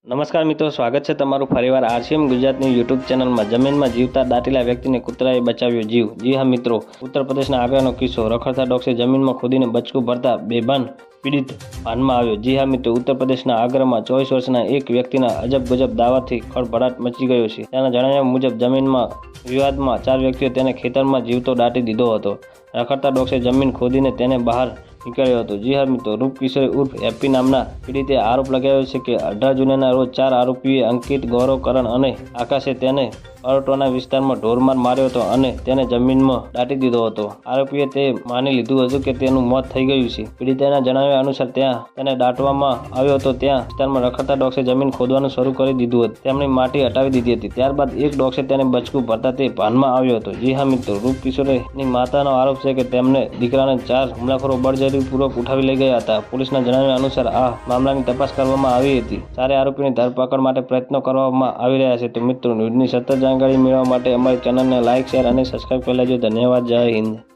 નમસ્કાર મિત્રો, સ્વાગત છે તમારું ફરીવાર આરસીએમ ગુજરાતની યુટ્યુબ ચેનલમાં। જમીનમાં જીવતા દાટીલા વ્યક્તિને કૂતરાએ બચાવ્યો જીવ। જી હા મિત્રો, ઉત્તર પ્રદેશના આગળનો કિસ્સો। રખડતા ડોગ્સે જમીનમાં ખોદીને બચકું ભરતા બેભાન પીડિત ભાનમાં આવ્યો। જી હા મિત્રો, ઉત્તર પ્રદેશના આગ્રામાં 24 વર્ષના એક વ્યક્તિના અજબ ગજબ દાવાથી ખળભળાટ મચી ગયો છે। તેના જણાવ્યા મુજબ જમીનમાં વિવાદમાં 4 વ્યક્તિઓ તેને ખેતરમાં જીવતો દાટી દીધો હતો। રખડતા ડોગ્સે જમીન ખોદીને તેને બહાર નીકળ્યો હતો। જી હા મિત્રો, રૂપ કિશોર ઉર્ફ હેપ્પી નામના પીડિતે આરોપ લગાવ્યો છે કે 18 જૂનના રોજ 4 આરોપીઓએ અંકિત, ગૌરવ, કરણ અને આકાશે તેને પરટોના વિસ્તારમાં ઢોરમાર માર્યો હતો અને તેને જમીનમાં દાટી દીધો હતો। આરોપીએ તે માની લીધું હતું કે તેનું મોત થઈ ગયું છે। પીડિતાના જણાવ્યા અનુસાર ત્યાં તેને દાટવામાં આવ્યો હતો ત્યાં વિસ્તારમાં રખડતા ડોગ્સે જમીન ખોદવાનું શરૂ કરી દીધું હતું। તેમણે માટી હટાવી દીધી હતી। ત્યારબાદ એક ડોગ્સે તેને બચકું ભરતા તે ભાનમાં આવ્યો હતો। જી હા મિત્રો, રૂપ કિશોરની માતાનો આરોપ છે કે તેમને દીકરાને 4 હુમલાખોરો બળજબરીપૂર્વક ઉઠાવી લઈ ગયા હતા। પોલીસના જણાવ્યા અનુસાર આ મામલાની તપાસ કરવામાં આવી હતી। 4 આરોપીની ધરપકડ માટે પ્રયત્નો કરવામાં આવી રહ્યા છે। તો મિત્રો, ન્યૂઝની સતત જાણકારી મેળવવા માટે અમારી ચેનલને લાઇક, શેર અને સબસ્ક્રાઇબ કરી લેજો। ધન્યવાદ। જય હિન્દ।